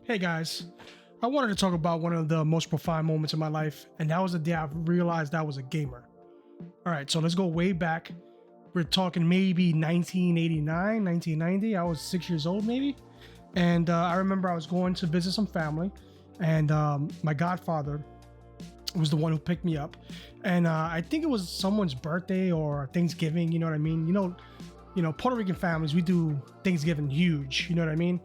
Hey guys, I wanted to talk about one of the most profound moments in my life, and that was the day I realized I was a gamer. All right, so let's go way back. We're talking maybe 1989, 1990. I was 6 years old, maybe. And I remember I was going to visit some family, and my godfather was the one who picked me up. And I think it was someone's birthday or Thanksgiving, you know what I mean? Puerto Rican families, we do Thanksgiving huge, you know what I mean?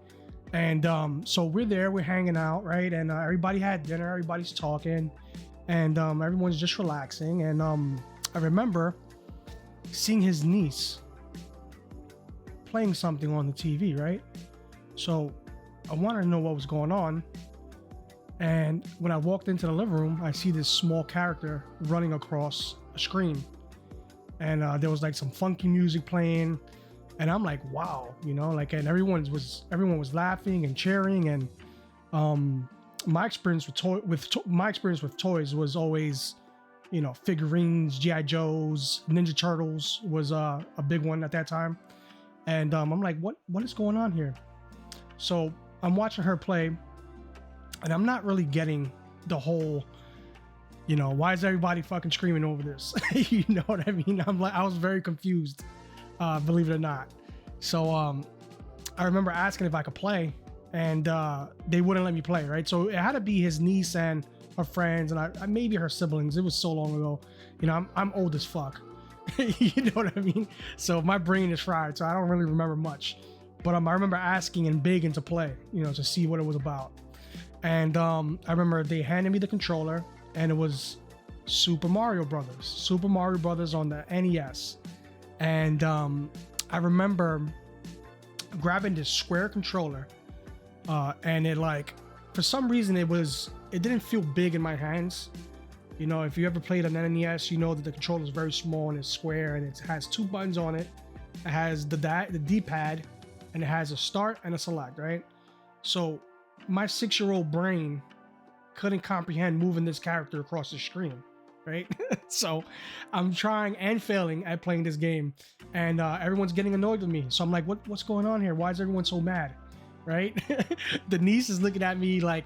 And so we're there, we're hanging out, right? And everybody had dinner, everybody's talking, and everyone's just relaxing. And I remember seeing his niece playing something on the TV, right? So I wanted to know what was going on. And when I walked into the living room, I see this small character running across a screen. And there was like some funky music playing. And I'm like, wow, and everyone was laughing and cheering. And my experience with toys was always, figurines, GI Joes, Ninja Turtles was a big one at that time. And I'm like, what is going on here? So I'm watching her play, and I'm not really getting the whole, why is everybody fucking screaming over this? You know what I mean? I was very confused. Believe it or not. So I remember asking if I could play, and they wouldn't let me play, right? So it had to be his niece and her friends, and I maybe her siblings. It was so long ago. I'm old as fuck. You know what I mean? So my brain is fried, so I don't really remember much. But I remember asking and begging to play, to see what it was about. And I remember they handed me the controller, and it was Super Mario Brothers on the NES. And I remember grabbing this square controller, and it, like, for some reason it didn't feel big in my hands. If you ever played an NES, you know that the controller is very small and it's square, and it has two buttons on it. It has the D-pad, and it has a start and a select, right? So my 6-year-old brain couldn't comprehend moving this character across the screen, right? So I'm trying and failing at playing this game, and everyone's getting annoyed with me. So I'm like, what's going on here? Why is everyone so mad, right? The niece is looking at me like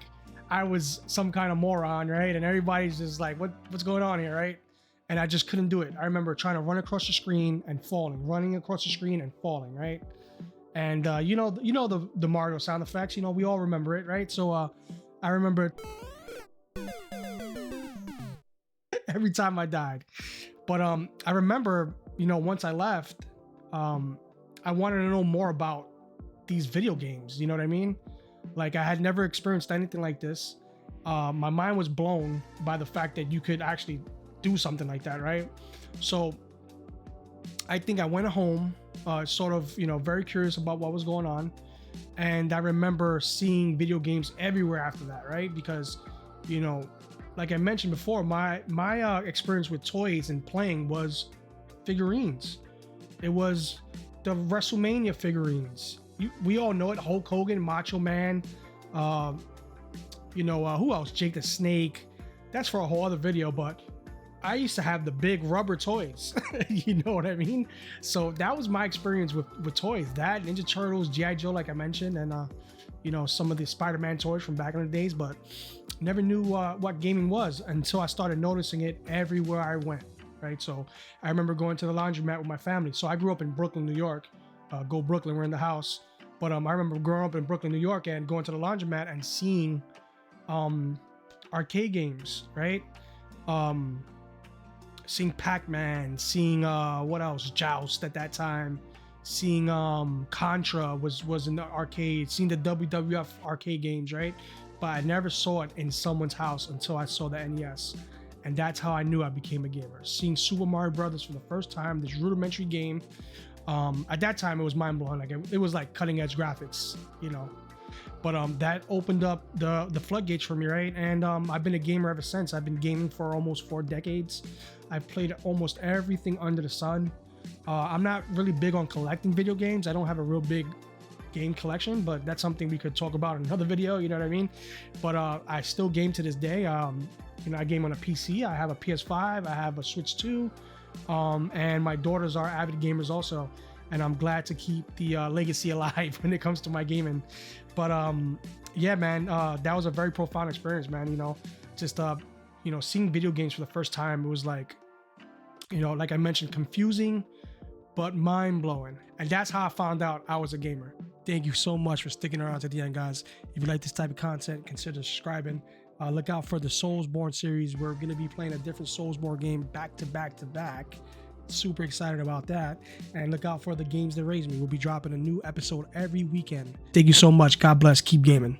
I was some kind of moron, right? And everybody's just like, what's going on here, right? And I just couldn't do it. I remember trying to run across the screen and falling, running across the screen and falling, right? And the Mario sound effects, we all remember it, right? So I remember every time I died. But I remember, once I left, I wanted to know more about these video games, you know what I mean? Like, I had never experienced anything like this. My mind was blown by the fact that you could actually do something like that, right? So I think I went home, sort of, very curious about what was going on. And I remember seeing video games everywhere after that, right? Because, like I mentioned before, my experience with toys and playing was figurines. It was the WrestleMania figurines. We all know it. Hulk Hogan, Macho Man. Who else? Jake the Snake. That's for a whole other video. But I used to have the big rubber toys. You know what I mean? So that was my experience with toys. That, Ninja Turtles, GI Joe, like I mentioned, and some of the Spider-Man toys from back in the days. But never knew what gaming was until I started noticing it everywhere I went, right? So I remember going to the laundromat with my family. So I grew up in Brooklyn, New York. Go Brooklyn, we're in the house. But I remember growing up in Brooklyn, New York, and going to the laundromat and seeing arcade games, right? Seeing Pac-Man, seeing what else? Joust at that time. Seeing Contra was in the arcade. Seeing the WWF arcade games, right? But I never saw it in someone's house until I saw the NES. And that's how I knew I became a gamer. Seeing Super Mario Brothers for the first time, this rudimentary game. At that time, it was mind-blowing. Like, it was like cutting-edge graphics, But that opened up the floodgates for me, right? And I've been a gamer ever since. I've been gaming for almost 4 decades. I've played almost everything under the sun. I'm not really big on collecting video games. I don't have a real big game collection, but that's something we could talk about in another video, you know what I mean? But I still game to this day. I game on a PC. I have a PS5. I have a Switch 2. And my daughters are avid gamers also. and I'm glad to keep the legacy alive when it comes to my gaming. But yeah, man, that was a very profound experience, man. You know, just you know, seeing video games for the first time, it was like, you know, like I mentioned, confusing but mind-blowing. And that's how I found out I was a gamer. Thank you so much for sticking around to the end, guys. If you like this type of content, consider subscribing. Look out for the Soulsborne series. We're going to be playing a different Soulsborne game back to back. Super excited about that. And look out for the Games That Raised Me. We'll be dropping a new episode every weekend. Thank you so much. God bless. Keep gaming.